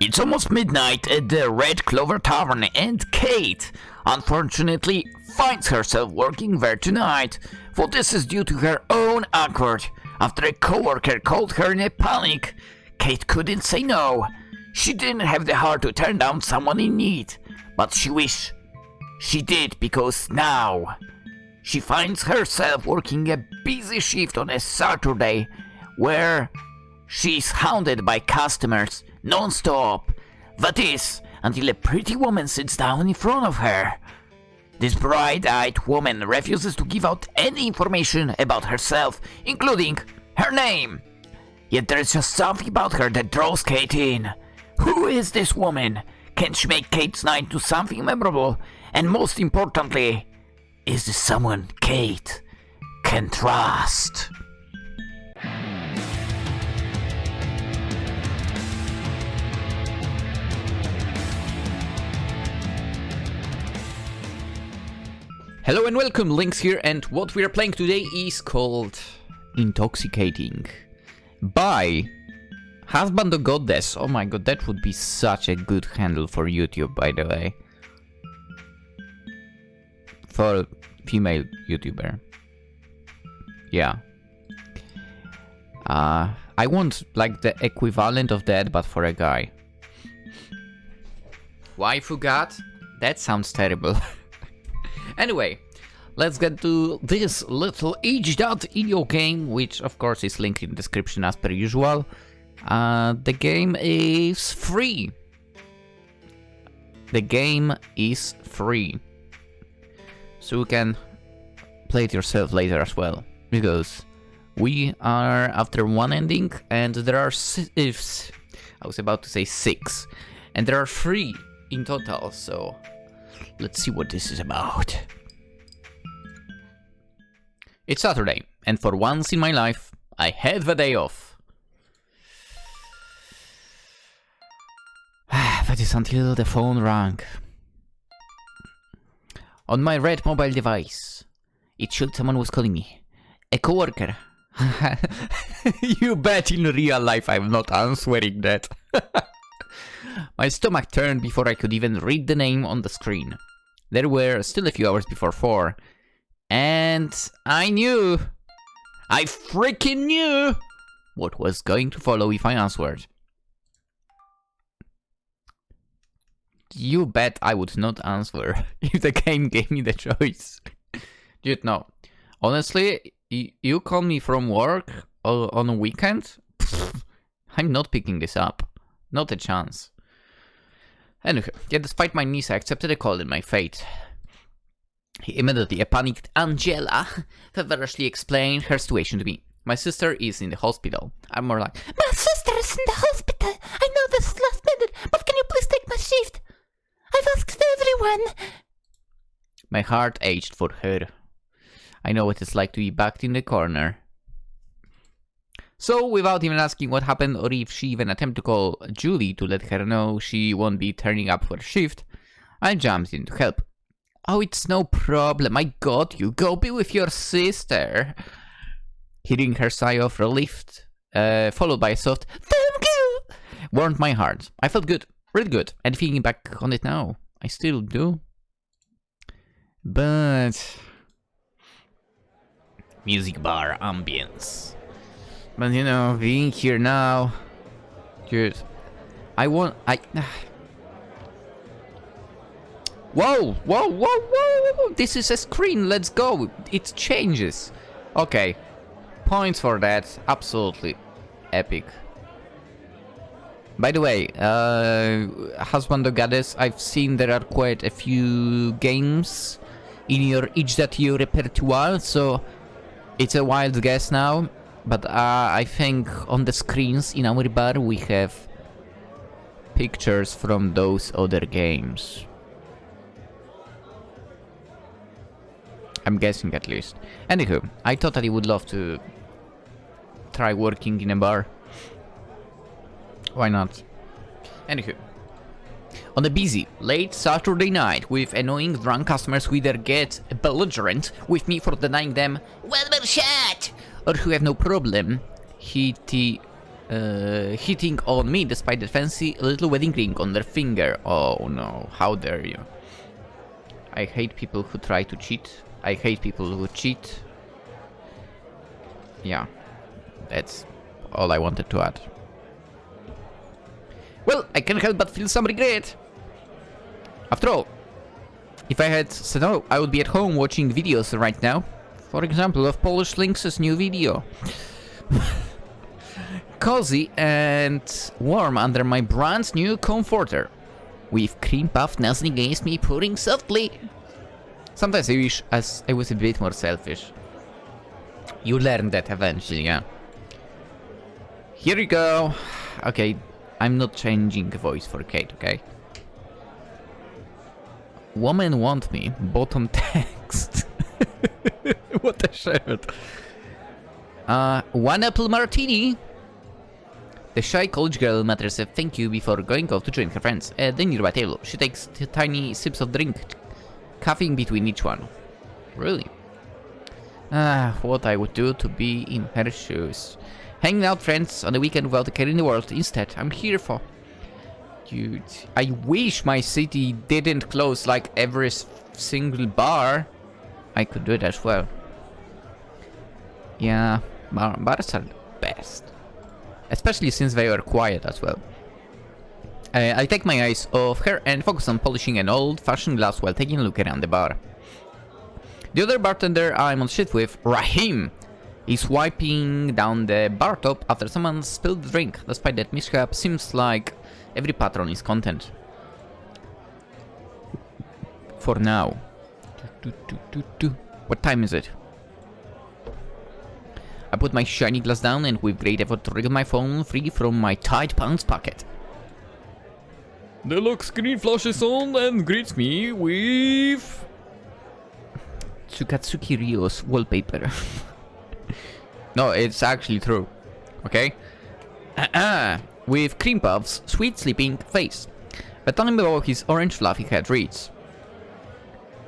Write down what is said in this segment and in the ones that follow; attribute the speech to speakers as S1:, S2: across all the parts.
S1: It's almost midnight at the Red Clover Tavern, and Kate, unfortunately, finds herself working there tonight. For this is due to her own accord. After a coworker called her in a panic, Kate couldn't say no. She didn't have the heart to turn down someone in need, but she wished she did, because now she finds herself working a busy shift on a Saturday where she's hounded by customers non-stop. That is, until a pretty woman sits down in front of her. This bright-eyed woman refuses to give out any information about herself, including her name. Yet there is just something about her that draws Kate in. Who is this woman? Can she make Kate's night into something memorable? And most importantly, is this someone Kate can trust?
S2: Hello and welcome, Lynx here, and what we are playing today is called Intoxicating by Husbando Goddess. Oh my god, that would be such a good handle for YouTube, by the way. For female YouTuber. Yeah. I want like the equivalent of that, but for a guy. Waifu God? That sounds terrible. Anyway, let's get to this little itch.io game, which of course is linked in the description as per usual. The game is free. The game is free. So you can play it yourself later as well. Because we are after one ending and there are I was about to say 6. And there are 3 in total, so let's see what this is about. It's Saturday, and for once in my life, I had the day off. That is until the phone rang. On my red mobile device, it showed someone was calling me. A coworker. You bet in real life I'm not answering that. My stomach turned before I could even read the name on the screen. There were still a few hours before 4. And I freaking knew what was going to follow if I answered. You bet I would not answer if the game gave me the choice. Dude, no. Honestly, you call me from work on a weekend? Pfft, I'm not picking this up. Not a chance. Anyway, yet despite my niece, I accepted a call in my fate. Immediately, a panicked Angela feverishly explained her situation to me. My sister is in the hospital. I'm more like, my sister is in the hospital. I know this is last minute, but can you please take my shift? I've asked everyone. My heart ached for her. I know what it's like to be backed in the corner. So, without even asking what happened or if she even attempted to call Julie to let her know she won't be turning up for shift, I jumped in to help. Oh, it's no problem, I got you, go be with your sister. Hearing her sigh of relief, followed by a soft, thank you, warmed my heart. I felt good, really good, and thinking back on it now, I still do. But music bar ambience. But you know, being here now, dude, Whoa, whoa, whoa, whoa, this is a screen, let's go, it changes. Okay, points for that, absolutely epic. By the way, Husbando Goddess, I've seen there are quite a few games in your itch.io repertoire, so it's a wild guess now. But I think on the screens in our bar we have pictures from those other games. I'm guessing at least. Anywho, I totally would love to try working in a bar. Why not? Anywho. On a busy, late Saturday night with annoying drunk customers who either get belligerent with me for denying them one more shot, or who have no problem hitting on me despite the fancy little wedding ring on their finger. Oh no, how dare you. I hate people who try to cheat. I hate people who cheat. Yeah, that's all I wanted to add. Well, I can't help but feel some regret. After all, if I had said no, I would be at home watching videos right now. For example, of PolishLynx's new video. Cozy and warm under my brand new comforter. With cream puff nuzzling against me, purring softly. Sometimes I wish I was a bit more selfish. You learn that eventually, yeah. Here you go. Okay, I'm not changing the voice for Kate, okay? Woman want me. Bottom text. What a shirt. 1 apple martini. The shy college girl mutters a thank you before going off to join her friends at the nearby table. She takes tiny sips of drink, coughing between each one. Really? What I would do to be in her shoes. Hanging out friends on the weekend without a care in the world. Instead, I'm here for... Dude, I wish my city didn't close like every single bar. I could do it as well. Yeah, bars are the best. Especially since they are quiet as well. I take my eyes off her and focus on polishing an old-fashioned glass while taking a look around the bar. The other bartender I'm on shift with, Rahim, is wiping down the bar top after someone spilled the drink. Despite that mishap, seems like every patron is content. For now. What time is it? I put my shiny glass down and with great effort wriggle my phone free from my tight pants pocket. The lock screen flashes on and greets me with... Tsukatsuki Ryo's wallpaper. No, it's actually true. Okay? With cream puff's sweet sleeping face. The time below his orange fluffy head reads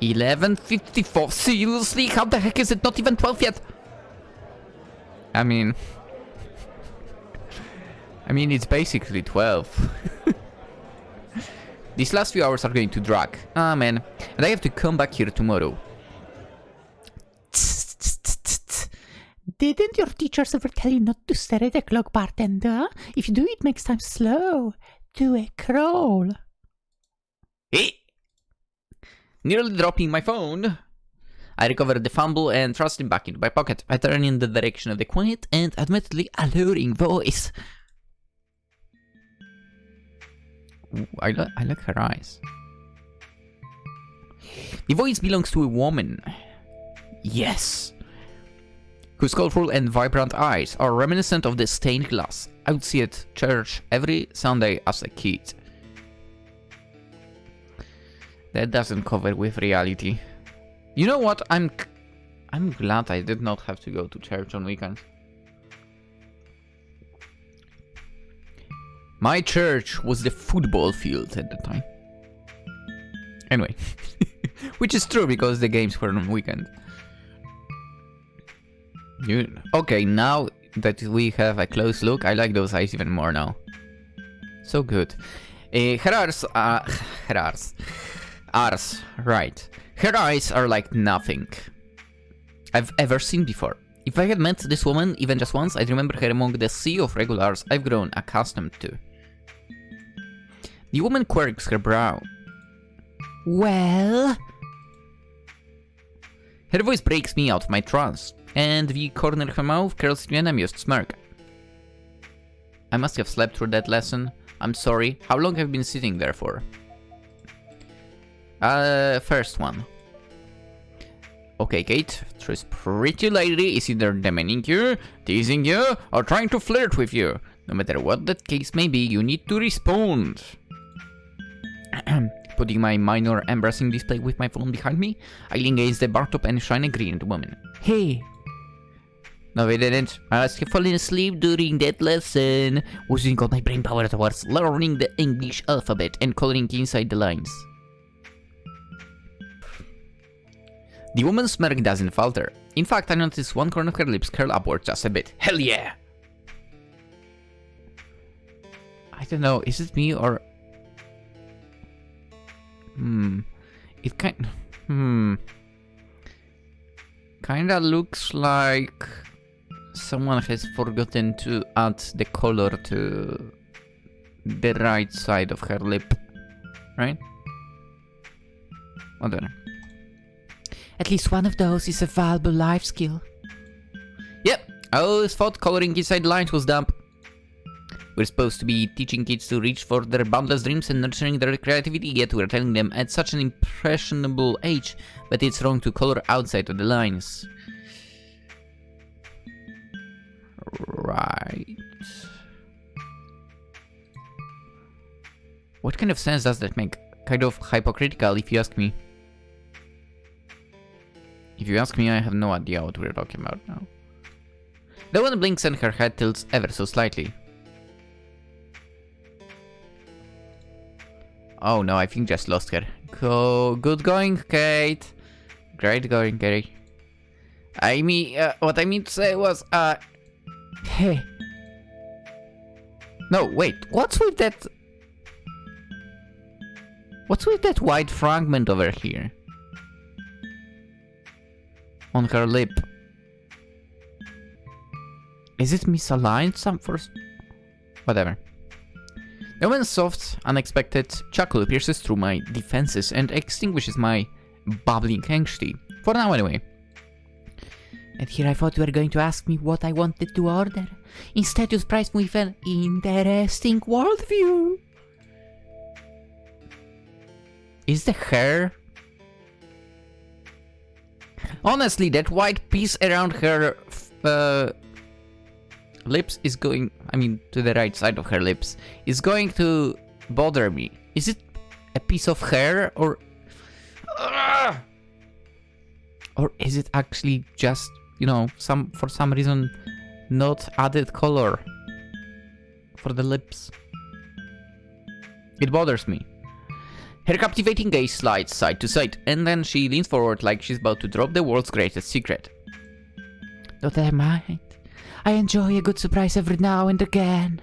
S2: 11:54. Seriously? How the heck is it not even 12 yet? I mean, it's basically 12. These last few hours are going to drag. Ah, man. And I have to come back here tomorrow.
S3: Didn't your teachers ever tell you not to stare at the clock, bartender? If you do, it makes time slow. Do a crawl.
S2: Hey! Nearly dropping my phone. I recover the fumble and thrust it back into my pocket. I turn in the direction of the quiet and admittedly alluring voice. Ooh, I like her eyes. The voice belongs to a woman. Yes. Whose colorful and vibrant eyes are reminiscent of the stained glass I would see at church every Sunday as a kid. That doesn't cover with reality. You know what? I'm glad I did not have to go to church on weekends. My church was the football field at the time. Anyway, which is true because the games were on weekend. Okay, now that we have a close look, I like those eyes even more now. So good. Her eyes are like nothing I've ever seen before. If I had met this woman even just once, I'd remember her among the sea of regulars I've grown accustomed to. The woman quirks her brow.
S3: Well?
S2: Her voice breaks me out of my trance, and the corner of her mouth curls into an amused smirk. I must have slept through that lesson. I'm sorry. How long have you been sitting there for? First one. Okay, Kate. This pretty lady is either demeaning you, teasing you, or trying to flirt with you. No matter what that case may be, you need to respond. Putting my minor embarrassing display with my phone behind me, I lean against the bar top and shine a grin at the woman. Hey! No, I didn't. I was falling asleep during that lesson, using all my brain power towards learning the English alphabet and coloring inside the lines. The woman's smirk doesn't falter. In fact, I notice one corner of her lips curl upward just a bit. Hell yeah! I don't know, is it me or... It kinda looks like someone has forgotten to add the color to the right side of her lip, right? I don't know.
S3: At least one of those is a valuable life skill.
S2: Yep, I always thought coloring inside lines was dumb. We're supposed to be teaching kids to reach for their boundless dreams and nurturing their creativity, yet we're telling them at such an impressionable age that it's wrong to color outside of the lines. Right. What kind of sense does that make? Kind of hypocritical, if you ask me. If you ask me, I have no idea what we're talking about now. The one blinks and her head tilts ever so slightly. Oh no, I think just lost her. Good going, Kate. Great going, Kate. I mean, what I mean to say was,
S3: Hey,
S2: no, wait, what's with that... What's with that white fragment over here? On her lip. Is it misaligned some first? Whatever. The woman's soft, unexpected chuckle pierces through my defenses and extinguishes my bubbling anxiety. For now, anyway.
S3: and here I thought you were going to ask me what I wanted to order. Instead, you surprised me with an interesting worldview.
S2: Is the hair... Honestly, that white piece around her lips is going... I mean, to the right side of her lips. Is going to bother me. Is it a piece of hair or... Or is it actually just, you know, for some reason not added color for the lips? It bothers me. Her captivating gaze slides side to side, and then she leans forward like she's about to drop the world's greatest secret.
S3: Don't I mind? I enjoy a good surprise every now and again.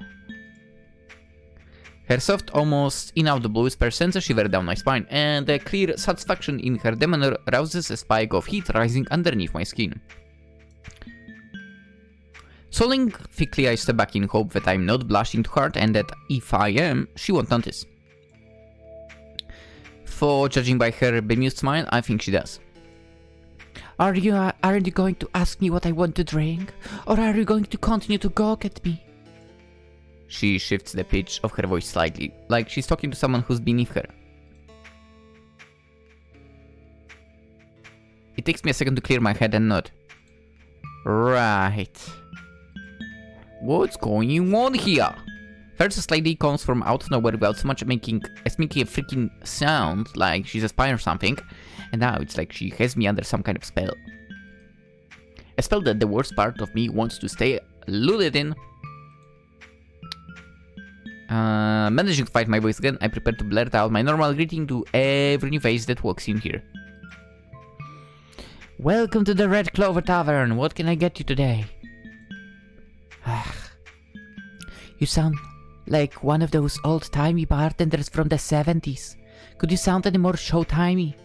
S2: Her soft, almost inaudible whisper sends a shiver down my spine, and the clear satisfaction in her demeanor rouses a spike of heat rising underneath my skin. Swallowing thickly, I step back in hope that I'm not blushing too hard and that if I am, she won't notice. For judging by her bemused smile, I think she does.
S3: Aren't you going to ask me what I want to drink? Or are you going to continue to gawk at me?
S2: She shifts the pitch of her voice slightly, like she's talking to someone who's beneath her. It takes me a second to clear my head and nod. Right. What's going on here? First, this lady comes from out of nowhere without so much making a freaking sound, like she's a spy or something, and now it's like she has me under some kind of spell. A spell that the worst part of me wants to stay lulled in. Managing to fight my voice again, I prepare to blurt out my normal greeting to every new face that walks in here.
S3: Welcome to the Red Clover Tavern. What can I get you today? You sound like one of those old-timey bartenders from the 70s. Could you sound any more show-timey?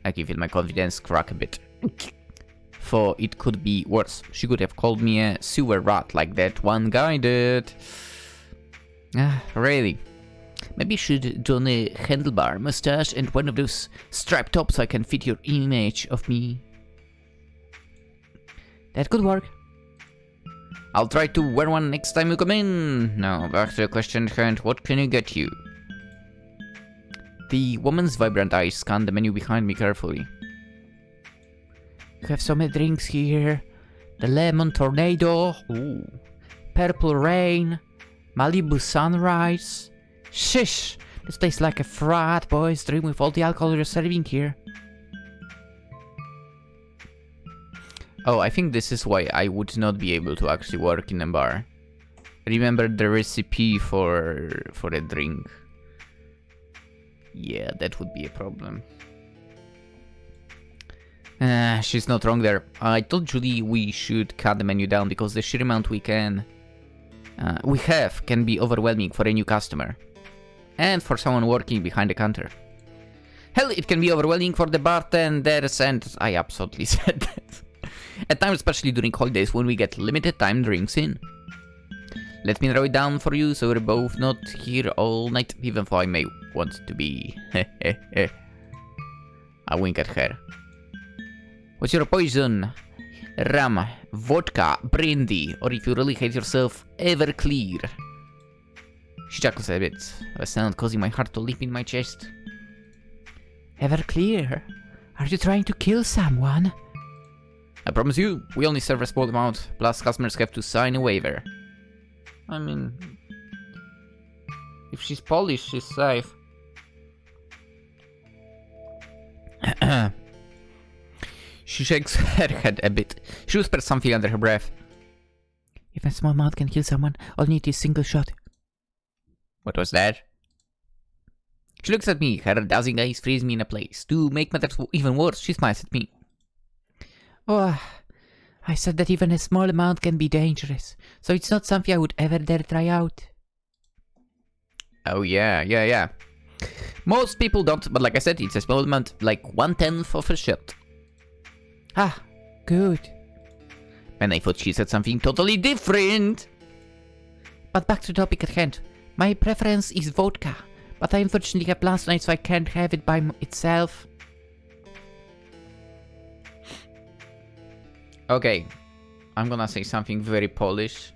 S2: I can feel my confidence crack a bit. For it could be worse. She could have called me a sewer rat like that one guy did. Really. Maybe you should do a handlebar mustache and one of those striped tops so I can fit your image of me.
S3: That could work.
S2: I'll try to wear one next time you come in. Now, back to the question at hand, what can I get you? The woman's vibrant eyes scan the menu behind me carefully.
S3: You have so many drinks here. The Lemon Tornado.
S2: Ooh.
S3: Purple Rain. Malibu Sunrise. Shish! This tastes like a frat boy's dream with all the alcohol you're serving here.
S2: Oh, I think this is why I would not be able to actually work in a bar. Remember the recipe for a drink. Yeah, that would be a problem. She's not wrong there. I told Julie we should cut the menu down because the sheer amount we can we have can be overwhelming for a new customer. And for someone working behind the counter. Hell, it can be overwhelming for the bartenders, and I absolutely said that. At times, especially during holidays when we get limited time drinks in. Let me narrow it down for you so we're both not here all night, even though I may want to be. I wink at her. What's your poison? Rum, vodka, brandy, or if you really hate yourself, Everclear. She chuckles a bit, a sound causing my heart to leap in my chest.
S3: Everclear? Are you trying to kill someone?
S2: I promise you, we only serve a small amount, plus customers have to sign a waiver. I mean, if she's Polish, she's safe. She shakes her head a bit. She whispers something under her breath.
S3: If a small amount can kill someone, all you need is a single shot.
S2: What was that? She looks at me, her dazzling eyes freeze me in a place. To make matters even worse, she smiles at me.
S3: Oh, I said that even a small amount can be dangerous, so it's not something I would ever dare try out.
S2: Oh yeah. Most people don't, but like I said, it's a small amount, like 1/10 of a shot.
S3: Ah, good.
S2: And I thought she said something totally different.
S3: But back to the topic at hand. My preference is vodka, but I unfortunately have plans tonight, so I can't have it by itself.
S2: Okay, I'm gonna say something very Polish.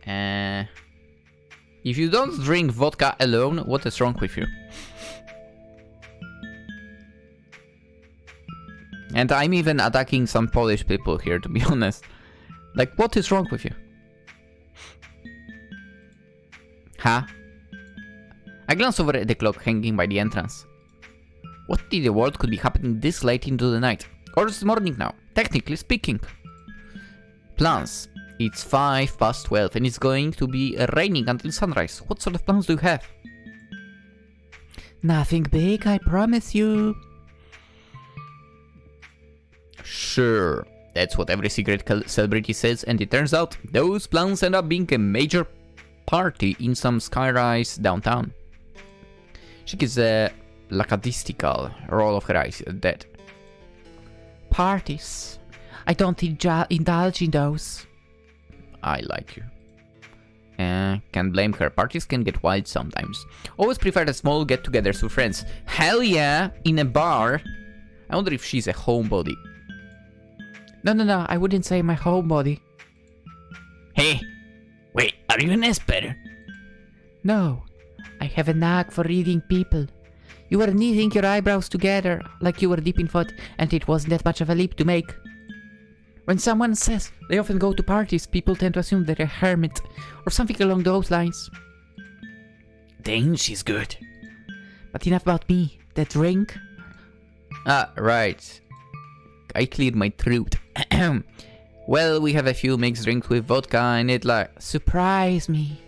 S2: If you don't drink vodka alone, what is wrong with you? And I'm even attacking some Polish people here, to be honest. Like, what is wrong with you? Huh? I glance over at the clock hanging by the entrance. What in the world could be happening this late into the night? Or it's morning now, technically speaking. Plans. It's 12:05 and it's going to be raining until sunrise. What sort of plans do you have?
S3: Nothing big, I promise you.
S2: Sure, that's what every secret celebrity says, and it turns out those plans end up being a major party in some skyrise downtown. She gives a lackadaisical roll of her eyes at that.
S3: Parties? I don't indulge in those.
S2: I like you. Can't blame her. Parties can get wild sometimes. Always prefer the small get-togethers with friends. Hell yeah, in a bar. I wonder if she's a homebody.
S3: No, I wouldn't say my homebody.
S1: Hey, wait, are you an Esper?
S3: No, I have a knack for reading people. You were knitting your eyebrows together like you were deep in thought, and it wasn't that much of a leap to make. When someone says they often go to parties, people tend to assume they're a hermit, or something along those lines.
S1: Dang, she's good.
S3: But enough about me. The drink?
S2: Ah, right. I cleared my throat. Well, we have a few mixed drinks with vodka in it, like...
S3: Surprise me.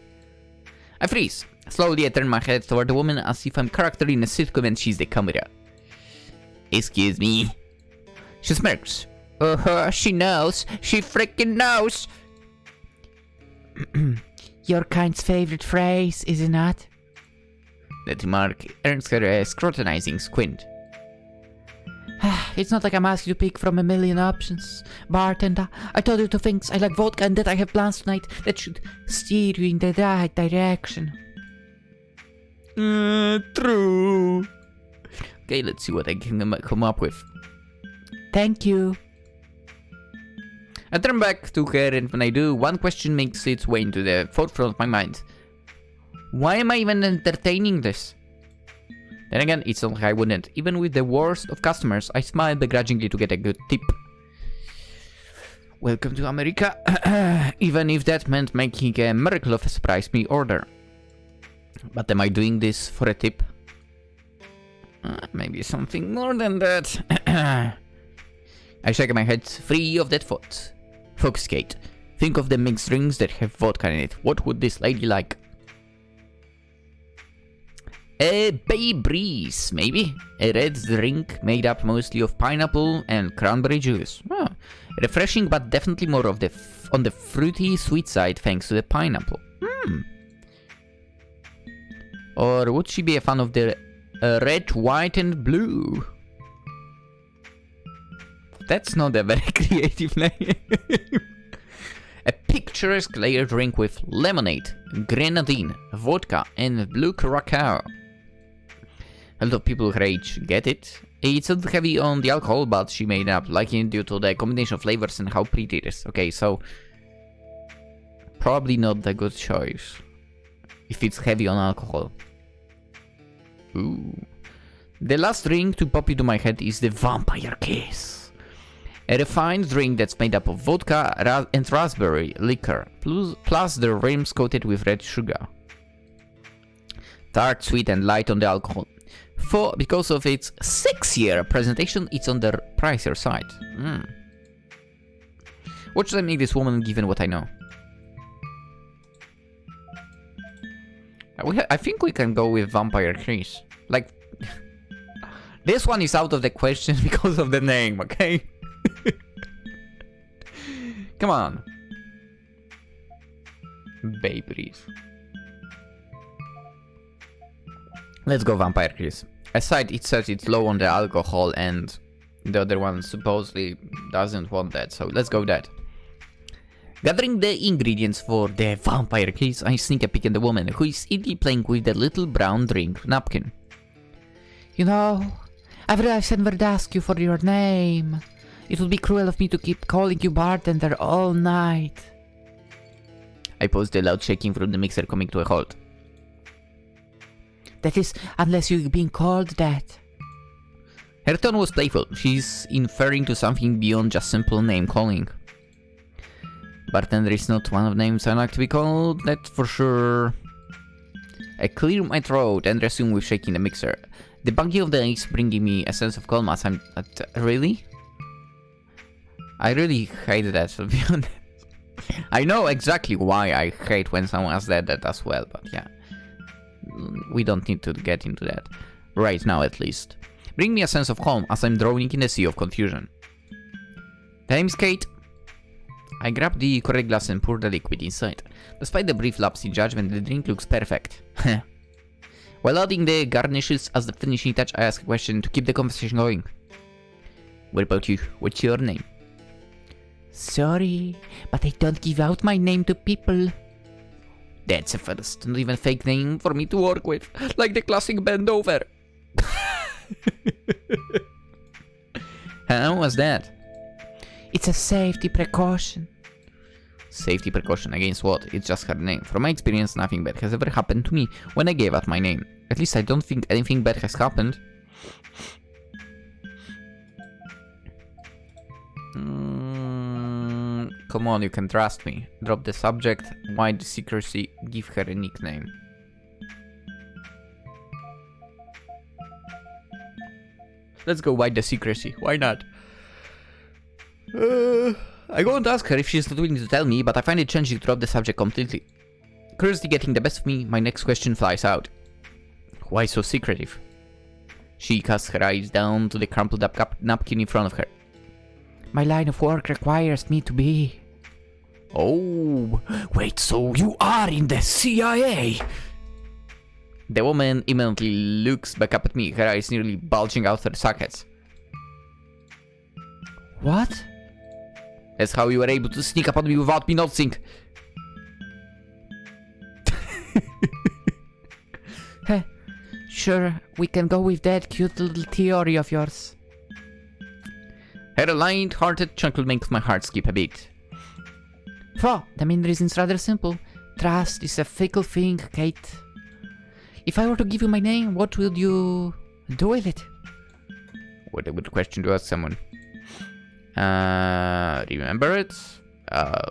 S2: I freeze. Slowly I turn my head toward the woman as if I'm a character in a sitcom and she's the camera.
S1: Excuse me.
S2: She smirks. She knows. She freaking knows.
S3: Your kind's favorite phrase, is it not?
S2: That remark earns her a scrutinizing squint.
S3: It's not like I'm asking you to pick from a million options. Bartender, I told you two things. I like vodka and that I have plans tonight that should steer you in the right direction.
S2: True. Okay, let's see what I can come up with.
S3: Thank you.
S2: I turn back to her, and when I do, one question makes its way into the forefront of my mind. Why am I even entertaining this? Then again, it's not like I wouldn't. Even with the worst of customers, I smile begrudgingly to get a good tip. Welcome to America. Even if that meant making a miracle of a surprise me order. But am I doing this for a tip? Maybe something more than that. I shake my head free of that thought. Focus, Kate. Think of the mixed drinks that have vodka in it. What would this lady like? A Bay Breeze, maybe? A red drink made up mostly of pineapple and cranberry juice. Oh, refreshing, but definitely more of the on the fruity sweet side thanks to the pineapple. Or would she be a fan of the red, white, and blue? That's not a very creative name. A picturesque layered drink with lemonade, grenadine, vodka, and blue curacao. A lot of people her age get it. It's not heavy on the alcohol, but she made up liking it due to the combination of flavors and how pretty it is. Okay, so probably not a good choice if it's heavy on alcohol. Ooh. The last drink to pop into my head is the Vampire Kiss. A refined drink that's made up of vodka and raspberry liquor, plus the rims coated with red sugar. Tart, sweet, and light on the alcohol. Because of its 6-year presentation, it's on the pricier side. What should I make this woman given what I know? I think we can go with Vampire Kiss. Like, this one is out of the question because of the name, okay? Come on. Bay Breeze. Let's go Vampire Kiss. Aside, it says it's low on the alcohol and the other one supposedly doesn't want that, so let's go that. Gathering the ingredients for the Vampire Kiss, I sneak a peek at the woman who is idly playing with the little brown drink napkin.
S3: You know, I've realized I never asked you for your name. It would be cruel of me to keep calling you bartender all night.
S2: I paused, the loud shaking from the mixer coming to a halt.
S3: That is, unless you're being called that.
S2: Her tone was playful. She's inferring to something beyond just simple name calling. Bartender is not one of the names I like to be called, that for sure. I clear my throat and resume with shaking the mixer. The bungee of the ice bringing me a sense of calm as I'm... really? I really hate that, to be honest. I know exactly why I hate when someone has that as well, but yeah. We don't need to get into that. Right now, at least. Bring me a sense of calm as I'm drowning in a sea of confusion. Time's Kate. I grab the correct glass and pour the liquid inside. Despite the brief lapse in judgment, the drink looks perfect. While adding the garnishes as the finishing touch, I ask a question to keep the conversation going. What about you? What's your name?
S3: Sorry, but I don't give out my name to people.
S2: That's a first, not even fake name for me to work with, like the classic bend over. How was that?
S3: It's a safety precaution.
S2: Safety precaution against what? It's just her name. From my experience, nothing bad has ever happened to me when I gave out my name. At least I don't think anything bad has happened. Come on, you can trust me. Drop the subject. Why the secrecy? Give her a nickname. Let's go why the secrecy. Why not? I won't ask her if she's not willing to tell me, but I find it challenging to drop the subject completely. Curiosity getting the best of me, my next question flies out. Why so secretive? She casts her eyes down to the crumpled up napkin in front of her.
S3: My line of work requires me to be.
S2: Oh, wait, so you are in the CIA? The woman immediately looks back up at me, her eyes nearly bulging out her sockets.
S3: What?
S2: That's how you were able to sneak up on me without me noticing.
S3: Heh, sure, we can go with that cute little theory of yours.
S2: Her light-hearted chuckle makes my heart skip a beat.
S3: Well, the main reason's rather simple. Trust is a fickle thing, Kate. If I were to give you my name, what would you do with it?
S2: What a good question to ask someone. Remember it?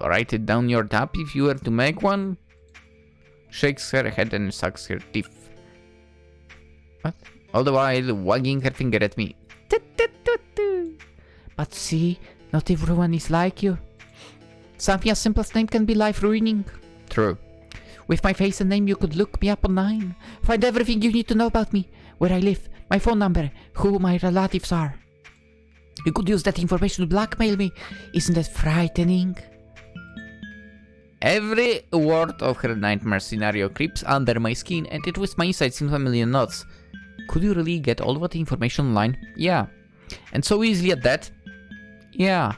S2: Write it down your tab if you were to make one? Shakes her head and sucks her teeth. What? All the while wagging her finger at me.
S3: But see, not everyone is like you. Something as simple as name can be life-ruining.
S2: True.
S3: With my face and name, you could look me up online. Find everything you need to know about me. Where I live, my phone number, who my relatives are. You could use that information to blackmail me. Isn't that frightening?
S2: Every word of her nightmare scenario creeps under my skin and it twists my insides into a million knots. Could you really get all that information online? Yeah. And so easily at that? Yeah.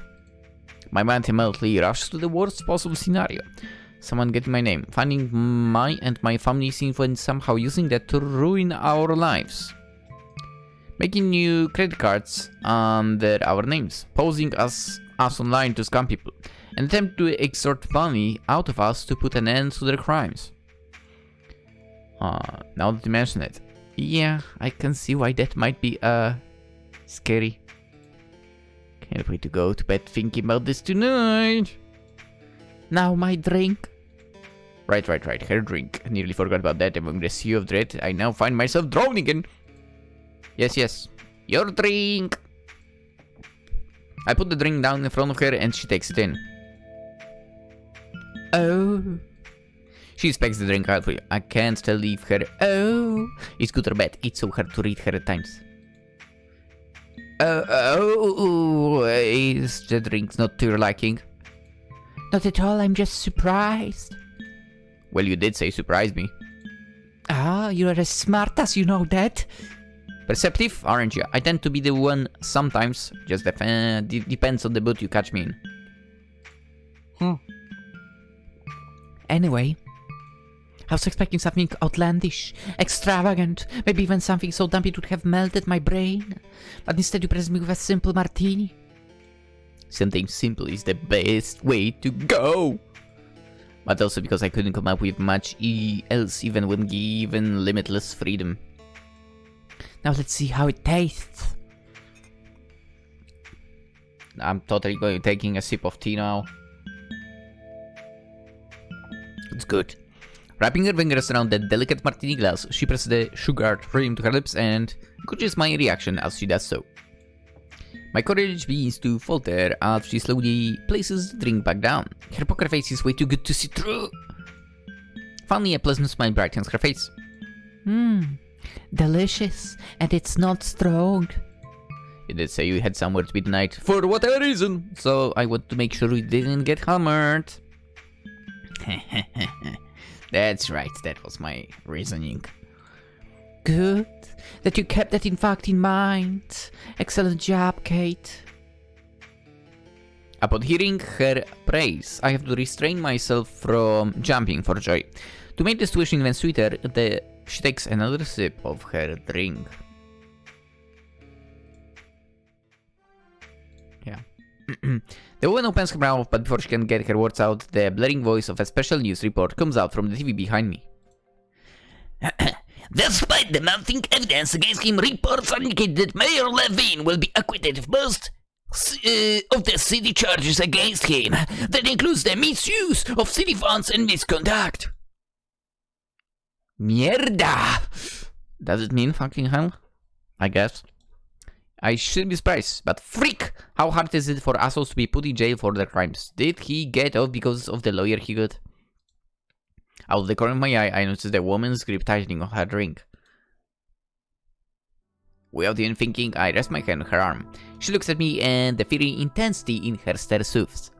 S2: My mind immediately rushes to the worst possible scenario. Someone getting my name, finding my and my family's info and somehow using that to ruin our lives. Making new credit cards under our names, posing us online to scam people, and attempt to extort money out of us to put an end to their crimes. Now that you mention it, yeah, I can see why that might be scary. Can't wait to go to bed thinking about this tonight.
S3: Now my drink.
S2: Right, her drink. Nearly forgot about that among the sea of dread. I now find myself drowning in. Yes, your drink. I put the drink down in front of her and she takes it in.
S3: Oh.
S2: She inspects the drink carefully. I can't tell if her oh is good or bad. It's so hard to read her at times. Is the drink not to your liking?
S3: Not at all, I'm just surprised.
S2: Well, you did say surprise me.
S3: Ah, you are as smart as you know that.
S2: Perceptive, aren't you? I tend to be the one sometimes. Just depends on the boat you catch me in.
S3: Anyway, I was expecting something outlandish, extravagant, maybe even something so dumb it would have melted my brain. But instead you present me with a simple martini.
S2: Something simple is the best way to go. But also because I couldn't come up with much else even when given limitless freedom.
S3: Now let's see how it tastes.
S2: I'm totally taking a sip of tea now. It's good. Wrapping her fingers around the delicate martini glass, she presses the sugared rim to her lips and gauges my reaction as she does so. My courage begins to falter as she slowly places the drink back down. Her poker face is way too good to see through. Finally, a pleasant smile brightens her face.
S3: Delicious, and it's not strong.
S2: You did say you had somewhere to be tonight, for whatever reason, so I want to make sure you didn't get hammered. That's right, that was my reasoning.
S3: Good, that you kept that in fact in mind. Excellent job, Kate.
S2: Upon hearing her praise, I have to restrain myself from jumping for joy. To make the situation even sweeter, she takes another sip of her drink. Yeah. The woman opens her mouth, but before she can get her words out, the blaring voice of a special news report comes out from the TV behind me.
S1: Despite the mounting evidence against him, reports indicate that Mayor Levine will be acquitted of most of the city charges against him. That includes the misuse of city funds and misconduct.
S2: Mierda! Does it mean fucking hell? I guess. I should be surprised, but freak! How hard is it for assholes to be put in jail for their crimes? Did he get off because of the lawyer he got? Out of the corner of my eye, I noticed the woman's grip tightening on her drink. Without even thinking, I rest my hand on her arm. She looks at me and the fiery intensity in her stare soothes.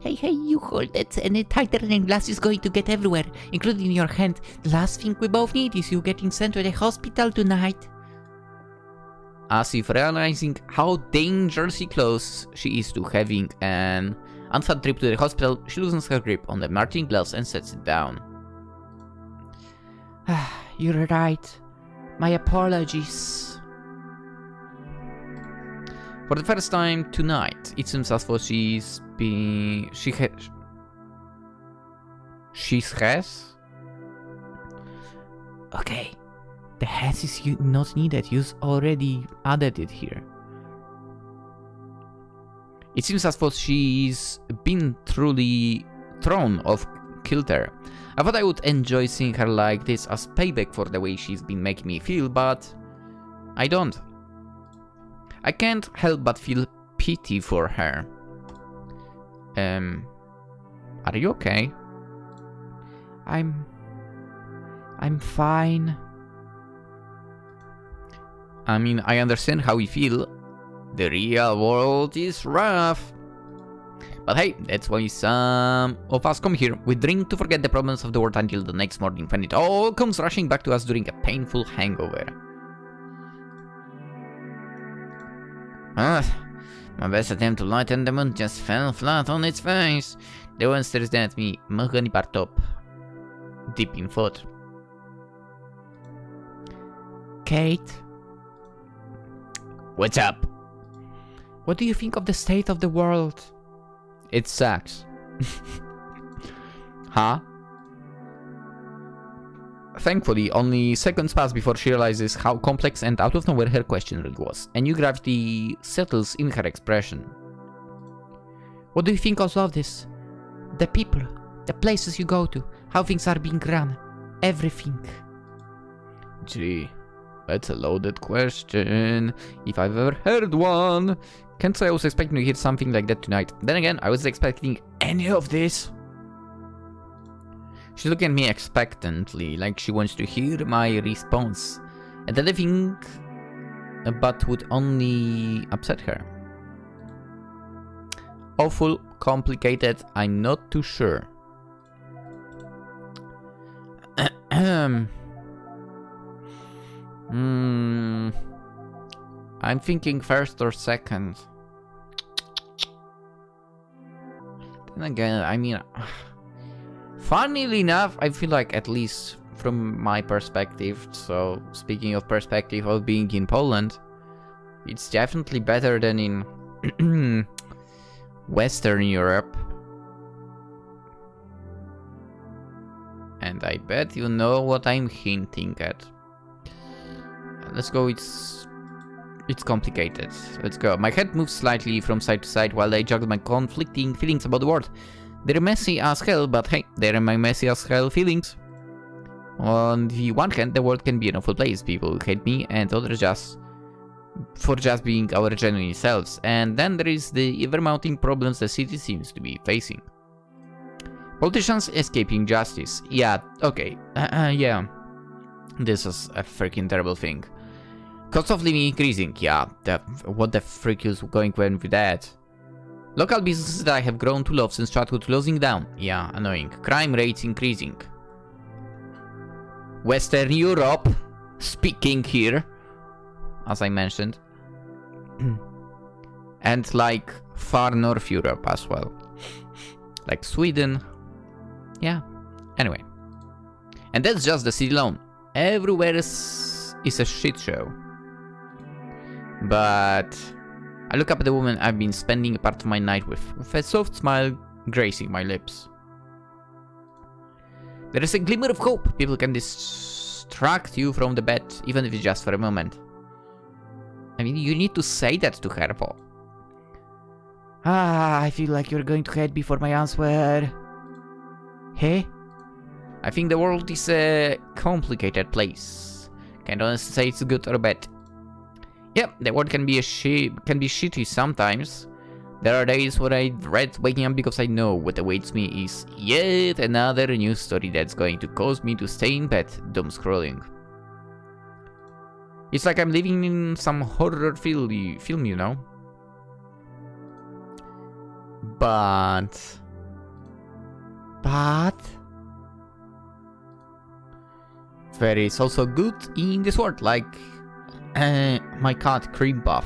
S3: Hey, you hold it, and a tighter than glass is going to get everywhere, including your hand. The last thing we both need is you getting sent to the hospital tonight.
S2: As if realizing how dangerously close she is to having an unfun trip to the hospital, she loosens her grip on the martini glass and sets it down.
S3: You're right. My apologies.
S2: For the first time tonight, it seems as though she has?
S3: Okay. The has is not needed. You've already added it here.
S2: It seems as though she's been truly thrown off kilter. I thought I would enjoy seeing her like this as payback for the way she's been making me feel, but I don't. I can't help but feel pity for her. Are you okay?
S3: I'm fine.
S2: I mean, I understand how you feel. The real world is rough. But hey, that's why some of us come here. We drink to forget the problems of the world until the next morning when it all comes rushing back to us during a painful hangover. My best attempt to lighten the mood just fell flat on its face. The one stares at me, mahogany bar top, deep in thought.
S3: Kate,
S2: What's up?
S3: what do you think of the state of the world?
S2: It sucks. Huh? Thankfully, only seconds pass before she realizes how complex and out of nowhere her question really was. A new gravity settles in her expression.
S3: What do you think also of this? The people, the places you go to, how things are being run, everything.
S2: Gee, that's a loaded question. If I've ever heard one. Can't say I was expecting to hear something like that tonight. Then again, I wasn't expecting any of this. She's looking at me expectantly, like she wants to hear my response. And that I think, but would only upset her. Awful, complicated, I'm not too sure. I'm thinking first or second. Then again, I mean, funnily enough, I feel like, at least from my perspective, so speaking of perspective of being in Poland, it's definitely better than in Western Europe. And I bet you know what I'm hinting at. Let's go, it's complicated. Let's go. My head moves slightly from side to side while I juggle my conflicting feelings about the world. They're messy as hell, but hey, they're my messy as hell feelings. On the one hand, the world can be an awful place. People hate me and others just being our genuine selves. And then there is the ever-mounting problems the city seems to be facing. Politicians escaping justice. Yeah, okay. Yeah. This is a freaking terrible thing. Cost of living increasing. Yeah, what the frick is going on with that? Local businesses that I have grown to love since childhood closing down. Yeah, annoying. Crime rates increasing. Western Europe, speaking here, as I mentioned. And like far North Europe as well. Like Sweden. Yeah, anyway. And that's just the city alone. Everywhere is a shit show. But I look up at the woman I've been spending a part of my night with a soft smile gracing my lips. There is a glimmer of hope. People can distract you from the bed, even if it's just for a moment. I mean, you need to say that to her, Paul.
S3: I feel like you're going to head before my answer. Hey?
S2: I think the world is a complicated place. Can't honestly say it's good or bad. Yeah, the world can be shitty sometimes. There are days where I dread waking up because I know what awaits me is yet another news story that's going to cause me to stay in bed, doom scrolling. It's like I'm living in some horror film, you know? But there is also good in this world, like my cat Cream Puff.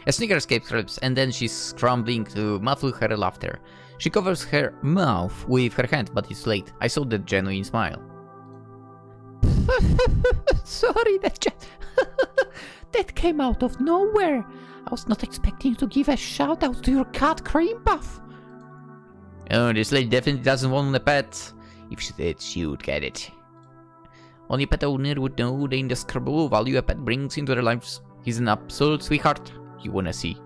S2: A snicker escapes her lips, and then she's scrambling to muffle her laughter. She covers her mouth with her hand, but it's late. I saw that genuine smile.
S3: Sorry, that came out of nowhere. I was not expecting to give a shout out to your cat Cream Puff.
S2: Oh, this lady definitely doesn't want a pet. If she did, she would get it. Only a pet owner would know the indescribable value a pet brings into their lives. He's an absolute sweetheart you wanna see.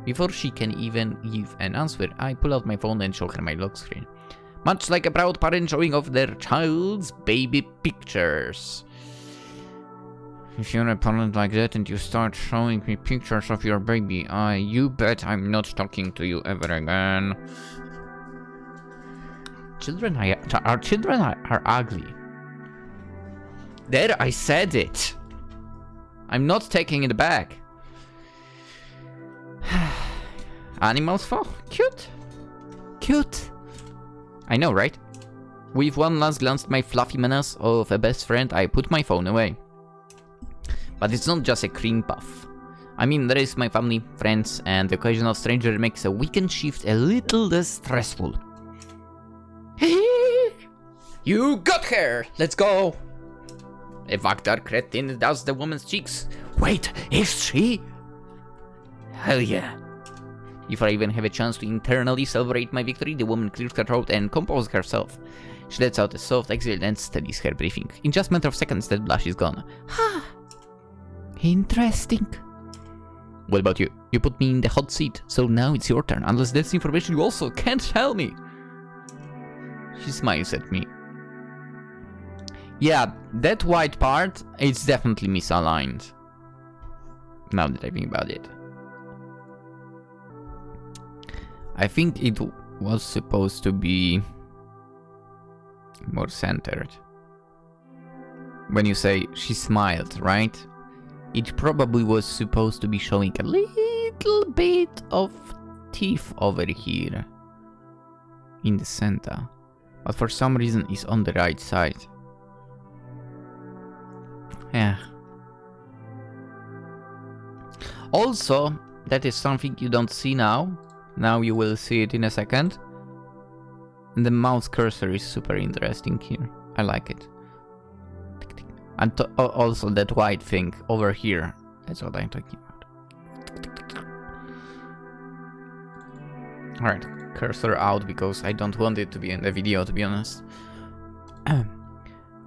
S2: Before she can even give an answer, I pull out my phone and show her my lock screen. Much like a proud parent showing off their child's baby pictures. If you're an opponent like that and you start showing me pictures of your baby, you bet I'm not talking to you ever again. Children are ugly. There, I said it. I'm not taking it back. Animals fall cute.
S3: Cute.
S2: I know, right? With one last glance at my fluffy menace of a best friend, I put my phone away. But it's not just a cream puff. I mean, there is my family, friends, and the occasional stranger makes a weekend shift a little less stressful. You got her! Let's go! A Vagdar cretin does the woman's cheeks. Wait, is she? Hell yeah. Before I even have a chance to internally celebrate my victory, the woman clears her throat and composes herself. She lets out a soft exhale and steadies her breathing. In just a matter of seconds, that blush is gone.
S3: Interesting.
S2: What about you? You put me in the hot seat, so now it's your turn. Unless that's information you also can't tell me. She smiles at me. Yeah, that white part, it's definitely misaligned. Now that I think about it. I think it was supposed to be more centered. When you say she smiled, right? It probably was supposed to be showing a little bit of teeth over here in the center, but for some reason it's on the right side. Yeah. Also, that is something you don't see now. Now you will see it in a second. And the mouse cursor is super interesting here. I like it. And also that white thing over here. That's what I'm talking about. Alright, cursor out because I don't want it to be in the video, to be honest.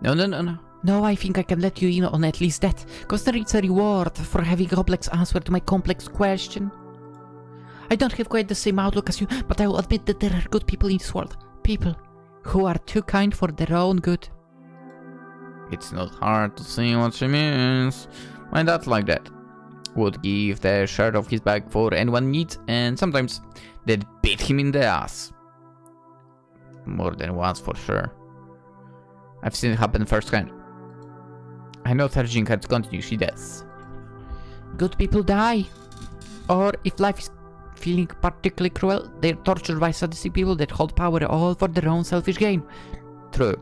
S2: No.
S3: No, I think I can let you in on at least that. Consider it's a reward for having a complex answer to my complex question. I don't have quite the same outlook as you, but I will admit that there are good people in this world. People who are too kind for their own good.
S2: It's not hard to see what she means. My dad's like that. Would give the shirt off his back for anyone needs, and sometimes they'd beat him in the ass. More than once for sure. I've seen it happen firsthand. I know Tarjin can't continue, she does.
S3: Good people die. Or if life is feeling particularly cruel, they're tortured by sadistic people that hold power all for their own selfish gain.
S2: True.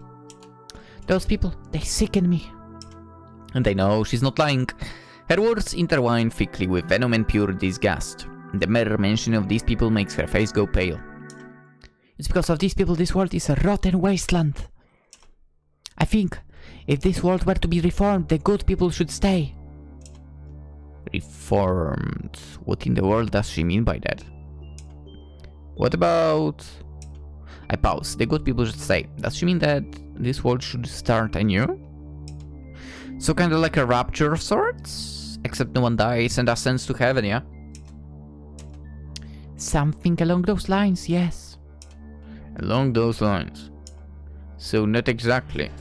S3: Those people, they sicken me.
S2: And I know she's not lying. Her words intertwine thickly with venom and pure disgust. The mere mention of these people makes her face go pale.
S3: It's because of these people this world is a rotten wasteland. I think if this world were to be reformed, the good people should stay.
S2: Reformed? What in the world does she mean by that? What about... I pause. The good people should stay. Does she mean that this world should start anew? So kinda like a rapture of sorts? Except no one dies and ascends to heaven, yeah?
S3: Something along those lines, yes.
S2: Along those lines. So not exactly.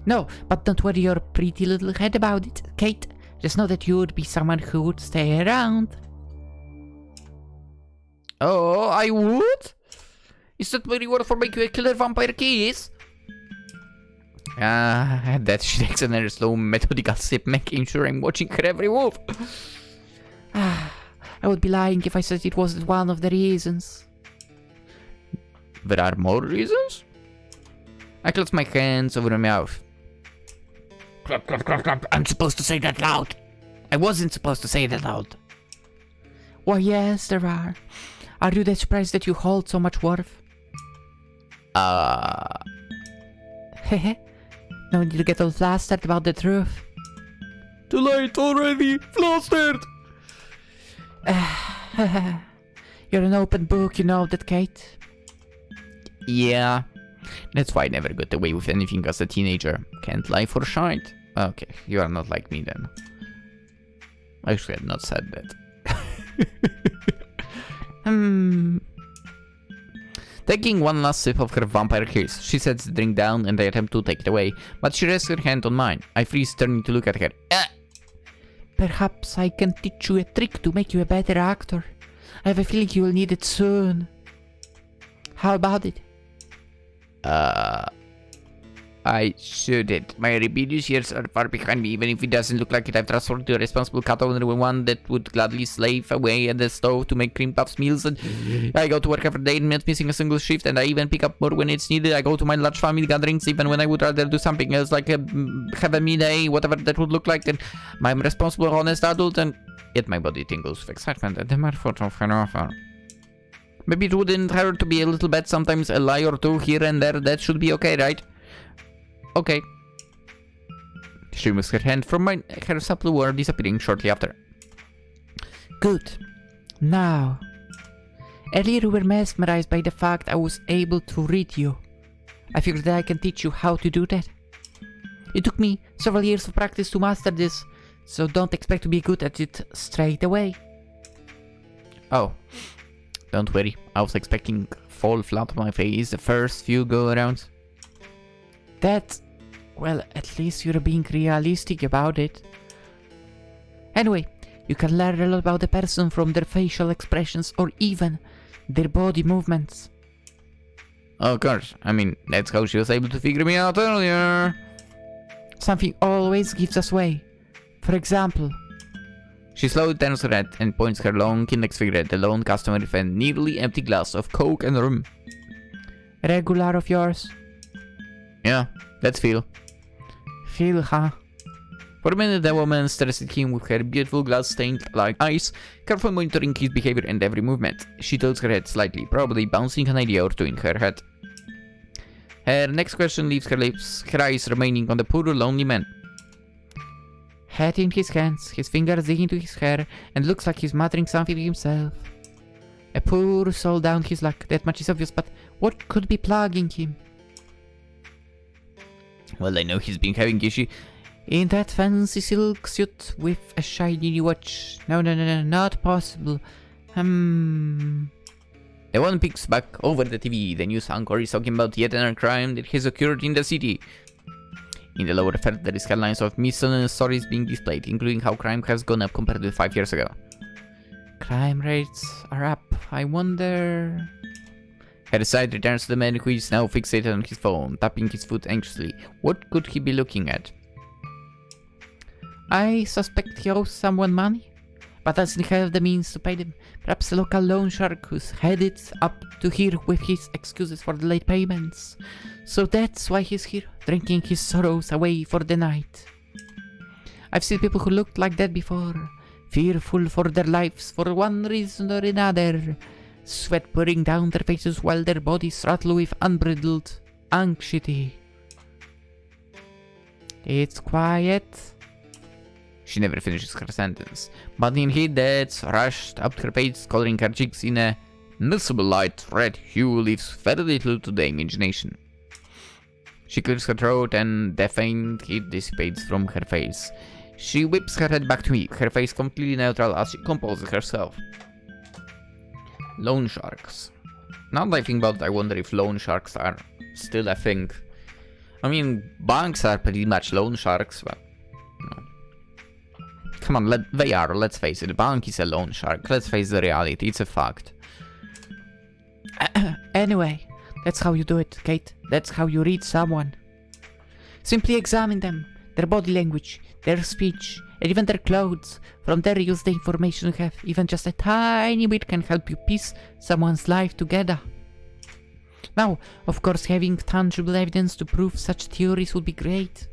S3: No, but don't worry your pretty little head about it, Kate. Just know that you would be someone who would stay around.
S2: Oh, I would? Is that my reward for making a killer vampire kiss? That she takes another slow, methodical sip, making sure I'm watching her every move.
S3: I would be lying if I said it wasn't one of the reasons.
S2: There are more reasons? I close my hands over my mouth.
S1: Crap, crap, crap, crap. I'm supposed to say that loud. I wasn't supposed to say that loud.
S3: Why, yes, there are. Are you that surprised that you hold so much worth? Hehe. No need to get all flustered about the truth.
S2: Too late already! Flustered!
S3: You're an open book, you know that, Kate?
S2: Yeah. That's why I never got away with anything as a teenager. Can't lie for shite. Okay, you are not like me then. I should have not said that. Taking one last sip of her vampire kiss, she sets the drink down and I attempt to take it away, but she rests her hand on mine. I freeze, turning to look at her.
S3: Perhaps I can teach you a trick to make you a better actor. I have a feeling you will need it soon. How about it?
S2: I shouldn't. My rebellious years are far behind me, even if it doesn't look like it. I've transformed to a responsible cat owner, one that would gladly slave away at the stove to make cream puffs meals, and I go to work every day, not missing a single shift, and I even pick up more when it's needed. I go to my large family gatherings, even when I would rather do something else, like have a midday, whatever that would look like, and I'm a responsible, honest adult, and yet my body tingles with excitement at the mere thought of her offer. Maybe it wouldn't hurt to be a little bit, sometimes a lie or two here and there. That should be okay, right? Okay. She removes her hand from mine, her supple word disappearing shortly after.
S3: Good. Now, earlier you were mesmerized by the fact I was able to read you. I figured that I can teach you how to do that. It took me several years of practice to master this, so don't expect to be good at it straight away.
S2: Oh, don't worry. I was expecting fall flat on my face the first few go-arounds.
S3: Well, at least you're being realistic about it. Anyway, you can learn a lot about the person from their facial expressions or even their body movements.
S2: Of course. I mean, that's how she was able to figure me out earlier.
S3: Something always gives us away. For example,
S2: she slowly turns her head and points her long index finger at the lone customer with a nearly empty glass of Coke and rum.
S3: Regular of yours?
S2: Yeah, that's Phil.
S3: Phil, huh?
S2: For a minute, the woman stares at him with her beautiful glass-stained like eyes, carefully monitoring his behavior and every movement. She tilts her head slightly, probably bouncing an idea or two in her head. Her next question leaves her lips, her eyes remaining on the poor lonely man.
S3: Head in his hands, his fingers dig into his hair, and looks like he's muttering something to himself. A poor soul down his luck, that much is obvious, but what could be plaguing him?
S2: Well, I know he's been having issue.
S3: In that fancy silk suit with a shiny watch. No, not possible.
S2: The one picks back over the TV. The news anchor is talking about yet another crime that has occurred in the city. In the lower third, there is headlines of miscellaneous stories being displayed, including how crime has gone up compared to 5 years ago.
S3: Crime rates are up. I wonder...
S2: Her side returns to the man who is now fixated on his phone, tapping his foot anxiously. What could he be looking at?
S3: I suspect he owes someone money, but doesn't have the means to pay them. Perhaps a local loan shark who's headed up to here with his excuses for the late payments. So that's why he's here, drinking his sorrows away for the night. I've seen people who looked like that before, fearful for their lives for one reason or another. Sweat pouring down their faces while their bodies rattle with unbridled anxiety. It's quiet.
S2: She never finishes her sentence, but in heat that rushed up her face, coloring her cheeks in a noticeable light red hue leaves very little to the imagination. She clears her throat and the faint heat dissipates from her face. She whips her head back to me, her face completely neutral as she composes herself. Loan sharks. Now that I think about it, I wonder if loan sharks are still a thing. I mean, banks are pretty much loan sharks, but... No. Come on, they are, let's face it. The bank is a loan shark. Let's face the reality, it's a fact.
S3: Anyway, that's how you do it, Kate. That's how you read someone. Simply examine them, their body language, their speech, and even their clothes. From there, use the information you have. Even just a tiny bit can help you piece someone's life together. Now, of course, having tangible evidence to prove such theories would be great.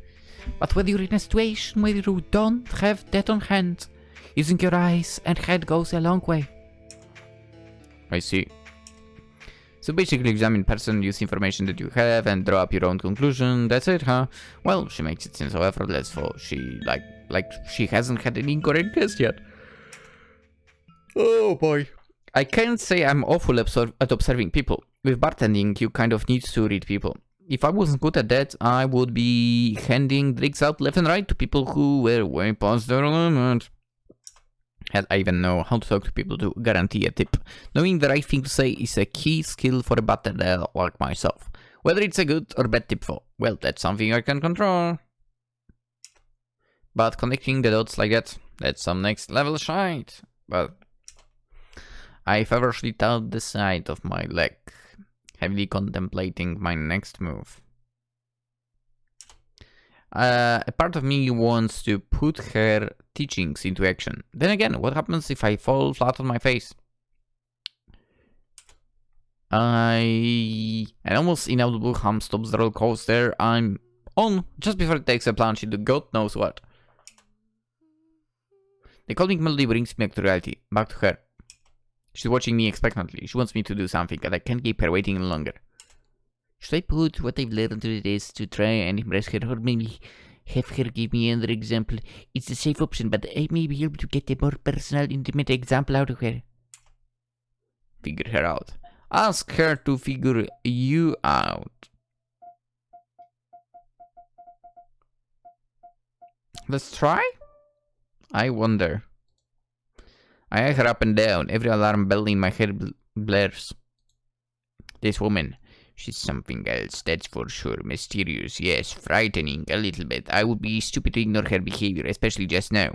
S3: But when you're in a situation where you don't have that on hand, using your eyes and head goes a long way.
S2: I see. So basically examine person, use information that you have, and draw up your own conclusion. That's it, huh? Well, she makes it seem so effortless, for she, like she hasn't had any incorrect guess yet. Oh boy. I can't say I'm awful at observing people. With bartending, you kind of need to read people. If I wasn't good at that, I would be handing drinks out left and right to people who were way past their limit. Hell, I even know how to talk to people to guarantee a tip. Knowing the right thing to say is a key skill for a bartender like myself. Whether it's a good or bad tip for, well, that's something I can control. But connecting the dots like that, that's some next level shite. But I feverishly turned the side of my leg, heavily contemplating my next move. A part of me wants to put her teachings into action. Then again, what happens if I fall flat on my face? An almost inaudible hum stops the roller coaster I'm on just before it takes a plunge into God knows what. The calming melody brings me back to reality, back to her. She's watching me expectantly. She wants me to do something, and I can't keep her waiting any longer. Should I put what I've learned to the test to try and impress her, or maybe have her give me another example? It's a safe option, but I may be able to get a more personal, intimate example out of her. Figure her out. Ask her to figure you out. Let's try? I wonder. I eye her up and down. Every alarm bell in my head blares. This woman, she's something else, that's for sure. Mysterious, yes, frightening, a little bit. I would be stupid to ignore her behavior, especially just now.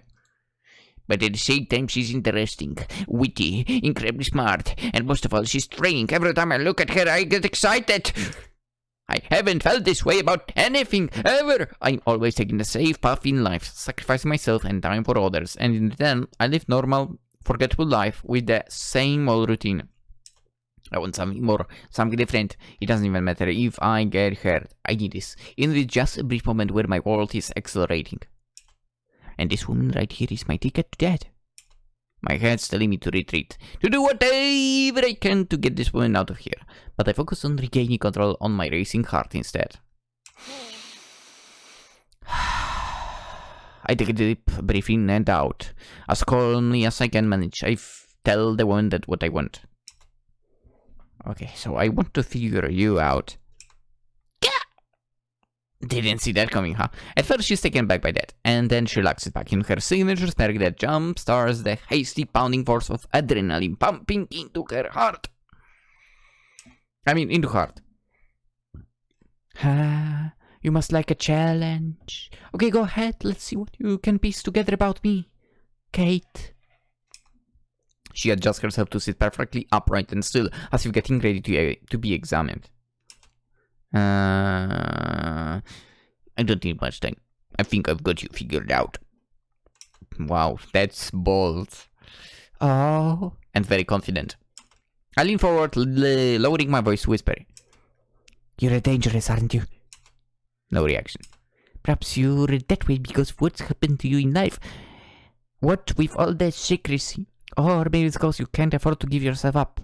S2: But at the same time, she's interesting, witty, incredibly smart, and most of all, she's strange. Every time I look at her, I get excited. I haven't felt this way about anything, ever. I'm always taking the safe path in life, sacrificing myself and time for others, and then I live normal, forgettable life with the same old routine. I want something more, something different. It doesn't even matter if I get hurt. I need this. In this just a brief moment where my world is accelerating. And this woman right here is my ticket to that. My head's telling me to retreat, to do whatever I can to get this woman out of here. But I focus on regaining control on my racing heart instead. I take a deep breath in and out. As calmly as I can manage, I tell the woman that what I want. Okay, so I want to figure you out. Didn't see that coming, huh? At first she's taken back by that, and then she relaxes back in her signature smirk that jump starts the hasty pounding force of adrenaline pumping into her heart. Into heart.
S3: You must like a challenge. Okay, go ahead. Let's see what you can piece together about me, Kate.
S2: She adjusts herself to sit perfectly upright and still, as if getting ready to be examined. I don't need much time. I think I've got you figured out. Wow, that's bold.
S3: Oh.
S2: And very confident. I lean forward, lowering my voice to whisper.
S3: You're dangerous, aren't you?
S2: No reaction.
S3: Perhaps you're that way because of what's happened to you in life. What with all that secrecy? Or maybe it's because you can't afford to give yourself up.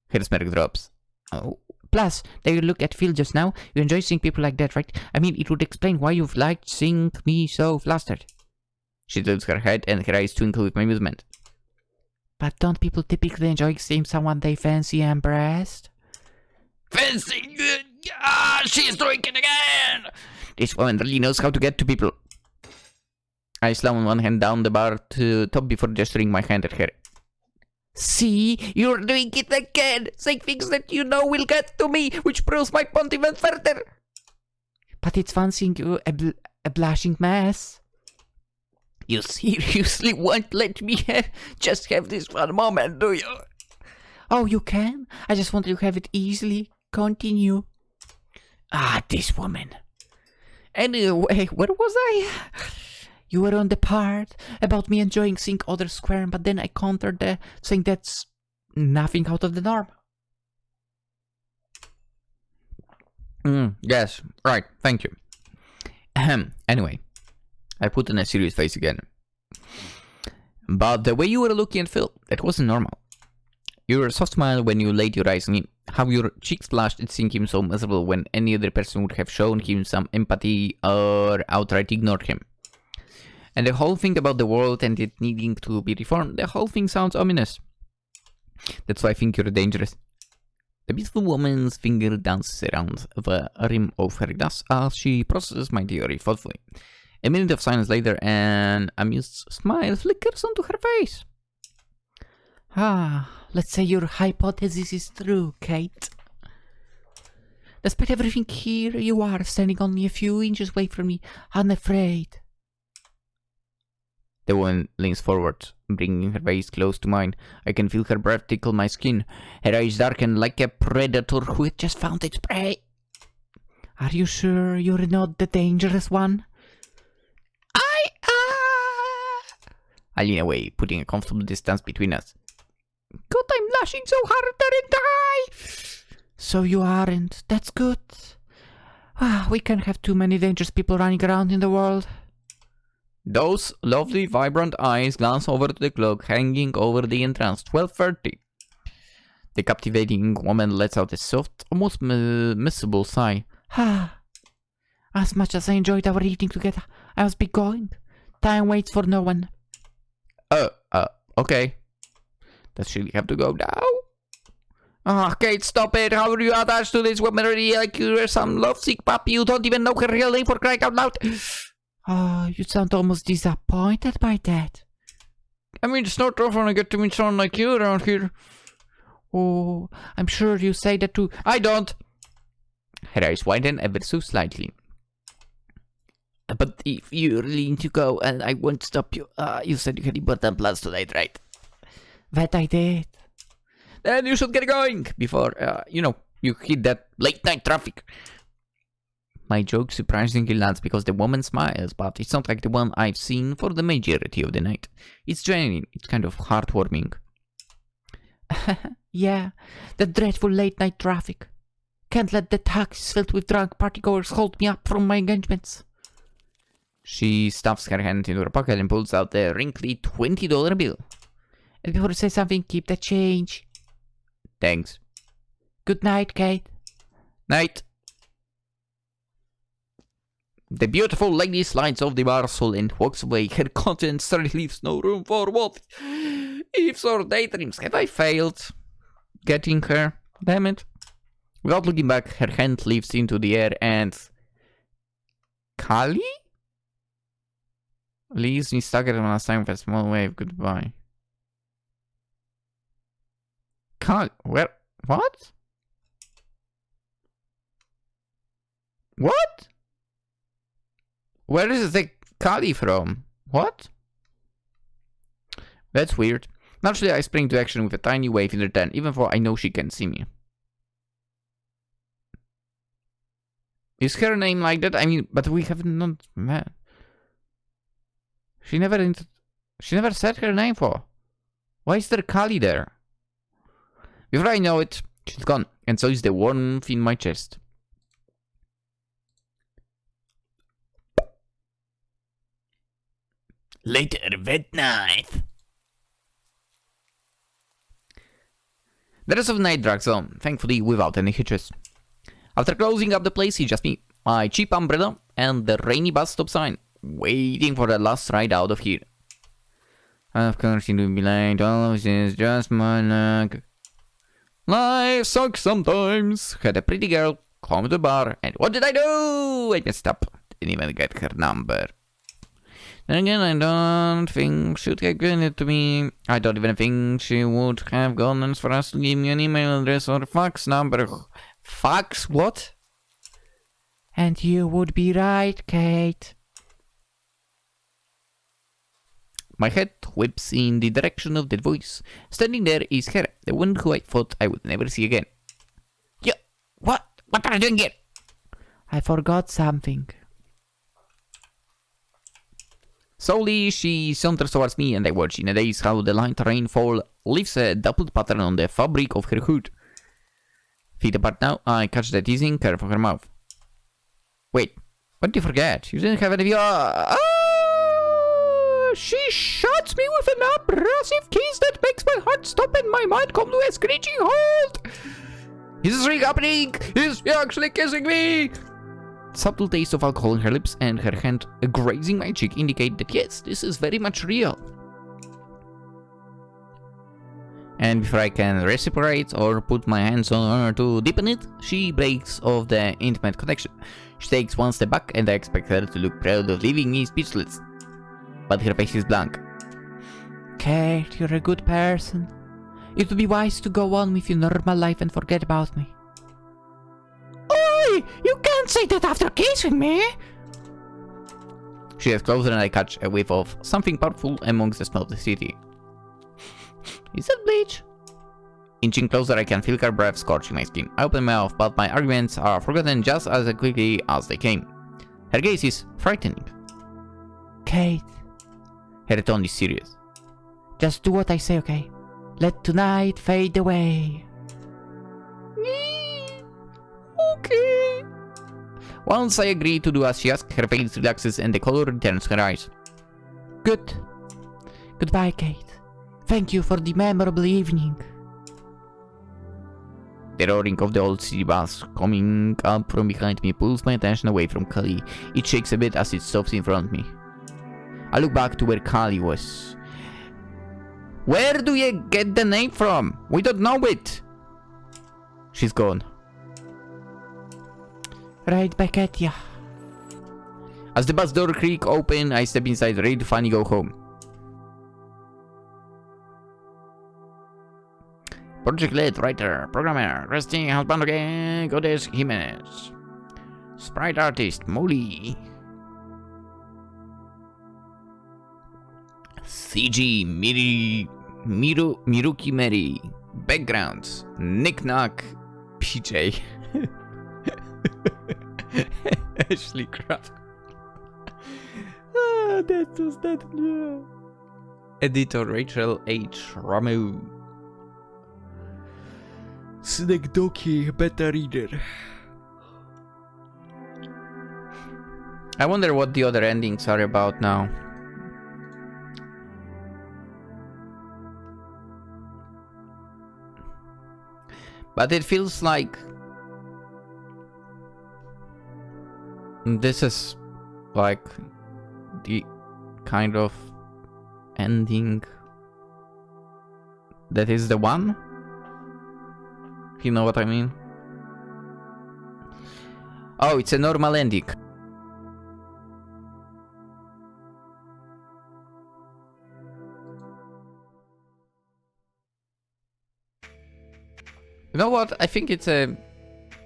S2: Her smirk drops.
S3: Oh. Plus, that you look at Phil just now, you enjoy seeing people like that, right? It would explain why you've liked seeing me so flustered.
S2: She tilts her head and her eyes twinkle with amusement.
S3: But don't people typically enjoy seeing someone they fancy embraced?
S2: Fancy? She's doing it again! This woman really knows how to get to people. I slam one hand down the bar to top before gesturing my hand at her.
S3: See, you're doing it again, saying things that you know will get to me, which proves my point even further. But it's fun seeing you a blushing mess.
S2: You seriously won't let me just have this one moment, do you?
S3: Oh, you can? I just want you to have it easily. Continue.
S2: This woman.
S3: Anyway, where was I? You were on the part about me enjoying seeing others squirm, but then I countered saying that's nothing out of the norm.
S2: Yes, right, thank you. Anyway, I put on a serious face again. But the way you were looking at Phil, that wasn't normal. Your soft smile when you laid your eyes on him, how your cheeks flushed at seeing him so miserable when any other person would have shown him some empathy or outright ignored him. And the whole thing about the world and it needing to be reformed, the whole thing sounds ominous. That's why I think you're dangerous. The beautiful woman's finger dances around the rim of her glass as she processes my theory thoughtfully. A minute of silence later, an amused smile flickers onto her face.
S3: Ah, let's say your hypothesis is true, Kate. Despite everything, here you are, standing only a few inches away from me, unafraid.
S2: The woman leans forward, bringing her face close to mine. I can feel her breath tickle my skin. Her eyes darken like a predator who had just found its prey.
S3: Are you sure you're not the dangerous one?
S2: I lean away, putting a comfortable distance between us.
S3: God, I'm blushing so hard that I die! So you aren't. That's good. We can't have too many dangerous people running around in the world.
S2: Those lovely, vibrant eyes glance over to the clock hanging over the entrance. 12:30. The captivating woman lets out a soft, almost missable sigh.
S3: As much as I enjoyed our evening together, I must be going. Time waits for no one.
S2: Okay. Does she have to go now? Kate, stop it. How are you attached to this woman already? Like you're some lovesick puppy. You don't even know her real name, for crying out loud.
S3: You sound almost disappointed by that.
S2: I mean, it's not rough when I get to meet someone like you around here.
S3: Oh, I'm sure you say that too.
S2: I don't. Her eyes widen ever so slightly. But if you really need to go, and I won't stop you. You said you had important plans tonight, right?
S3: That I did.
S2: Then you should get going before, you hit that late night traffic. My joke surprisingly lands because the woman smiles, but it's not like the one I've seen for the majority of the night. It's genuine. It's kind of heartwarming.
S3: Yeah, the dreadful late night traffic. Can't let the taxis filled with drunk partygoers hold me up from my engagements.
S2: She stuffs her hand into her pocket and pulls out the wrinkly $20 bill.
S3: And before you say something, keep the change.
S2: Thanks.
S3: Good night, Kate.
S2: Night. The beautiful lady slides off the bar stool and walks away. Her conscience leaves no room for what ifs or daydreams. Have I failed getting her? Damn it. Without looking back, her hand lifts into the air and... Kali? Leaves me staggered when last time with a small wave. Goodbye. Kali? Where? What? What? Where is the Kali from? What? That's weird. Naturally, I spring to action with a tiny wave in return, even though I know she can see me. Is her name like that? I mean, but we have not met. She never said her name for. Why is there Kali there? Before I know it, she's gone, and so is the warmth in my chest.
S1: Later that night.
S2: The rest of the night drags on, thankfully without any hitches. After closing up the place, it's just me, my cheap umbrella, and the rainy bus stop sign, waiting for the last ride out of here. Of course it will be late, all of this is just my luck. Life sucks sometimes. Had a pretty girl come to the bar, and what did I do? I messed up. Didn't even get her number. Then again, I don't think she'd have given it to me. I don't even think she would have gone as for us to give me an email address or fax number. Fax? What?
S3: And you would be right, Kate.
S2: My head whips in the direction of that voice. Standing there is her, the one who I thought I would never see again. Yeah, what are you doing here?
S3: I forgot something.
S2: Slowly, she saunters towards me, and I watch in a daze how the light rainfall leaves a dappled pattern on the fabric of her hood. Feet apart now, I catch the teasing curve of her mouth. Wait, what did you forget? You didn't have any of your... She shoots me with an abrasive kiss that makes my heart stop and my mind come to a screeching halt. Is this really happening? Is she actually kissing me? Subtle taste of alcohol in her lips and her hand grazing my cheek indicate that yes, this is very much real. And before I can reciprocate or put my hands on her to deepen it, she breaks off the intimate connection. She takes one step back and I expect her to look proud of leaving me speechless. But her face is blank.
S3: Kate, you're a good person. It would be wise to go on with your normal life and forget about me. Oi! You can't say that after kissing me!
S2: She gets closer and I catch a whiff of something powerful amongst the smell of the city. Is that bleach? Inching closer, I can feel her breath scorching my skin. I open my mouth, but my arguments are forgotten just as quickly as they came. Her gaze is frightening.
S3: Kate,
S2: Her tone is serious.
S3: just do what I say, okay? Let tonight fade away.
S2: Okay. Once I agree to do as she asks, her face relaxes and the color returns to her eyes.
S3: Good. Goodbye, Kate. Thank you for the memorable evening.
S2: The roaring of the old city bus coming up from behind me pulls my attention away from Kali. It shakes a bit as it stops in front of me. I look back to where Kali was. Where do you get the name from? We don't know it. She's gone.
S3: Right back at ya.
S2: As the bus door creak open, I step inside, ready to finally go home. Project lead, writer, programmer, resting, Husbando gang, Goddess Jimenez. Sprite artist, Molly. CG, Miruki Mary. Backgrounds, Nick Knock, PJ. Ashley Craft. That was that. Editor Rachel H. Ramu. Snake Doki, beta reader. I wonder what the other endings are about now. But it feels like this is like the kind of ending that is the one. You know what I mean? Oh, it's a normal ending. You know what? I think it's an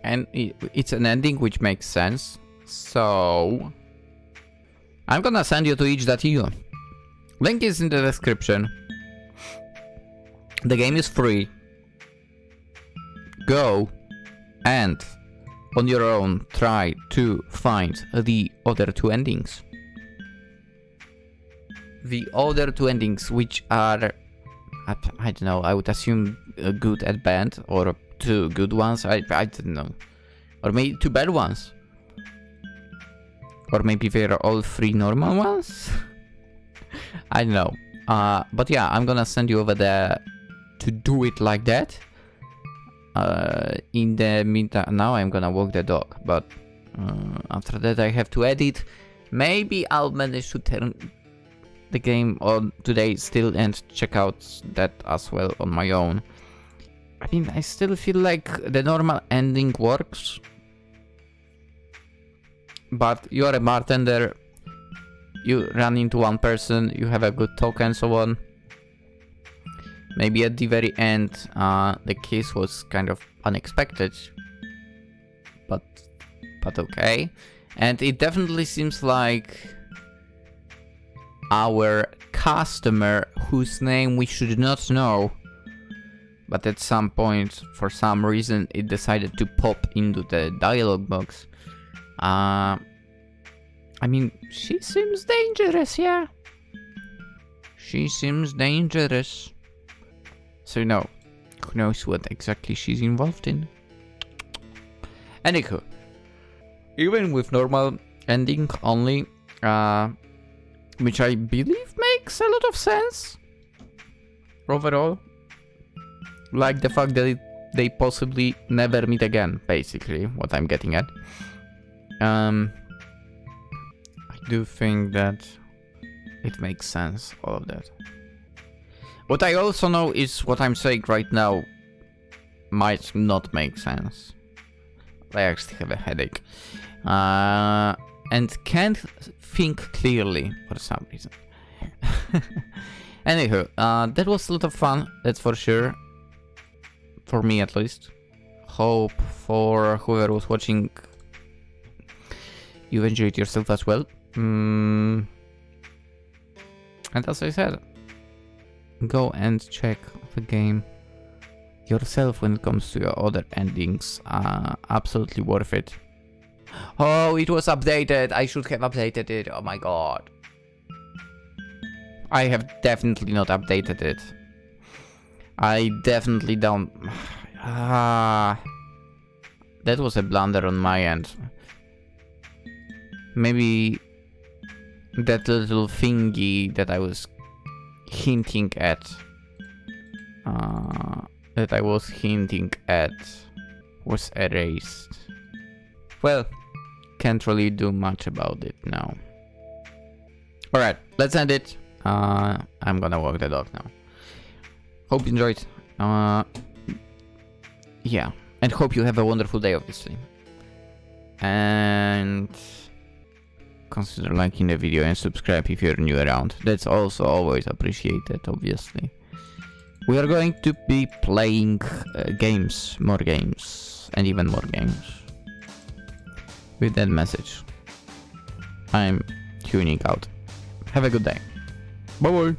S2: ending which makes sense. So I'm gonna send you to itch.io. Link is in the description. The game is free. Go and on your own try to find the other two endings. The other two endings, which are, I don't know, I would assume good at bad, or two good ones, I don't know. Or maybe two bad ones. Or maybe they're all three normal ones? I don't know. But yeah, I'm gonna send you over there to do it like that. In the meantime, now I'm gonna walk the dog, but after that I have to edit. Maybe I'll manage to turn the game on today still and check out that as well on my own. I mean, I still feel like the normal ending works, but you're a bartender, you run into one person, you have a good talk and so on. Maybe at the very end, the kiss was kind of unexpected, but okay. And it definitely seems like our customer, whose name we should not know, but at some point, for some reason, it decided to pop into the dialogue box. I mean, she seems dangerous, yeah. She seems dangerous. So no, who knows what exactly she's involved in. Anywho, even with normal ending only, which I believe makes a lot of sense overall, like the fact that they possibly never meet again, basically what I'm getting at. I do think that it makes sense, all of that. What I also know is what I'm saying right now might not make sense. I actually have a headache. And can't think clearly for some reason. Anywho, that was a lot of fun, that's for sure. For me at least. Hope for whoever was watching you enjoyed yourself as well. And as I said, go and check the game yourself when it comes to your other endings. Absolutely worth it. Oh, it was updated. I should have updated it. Oh my god. I have definitely not updated it. I definitely don't. That was a blunder on my end. Maybe that little thingy that I was hinting at. Was erased. Well, can't really do much about it now. Alright, let's end it. I'm gonna walk the dog now. Hope you enjoyed. Yeah, and hope you have a wonderful day, obviously. And consider liking the video and subscribe if you're new around. That's also always appreciated, obviously. We are going to be playing games, more games, and even more games. With that message, I'm tuning out. Have a good day. Bye bye.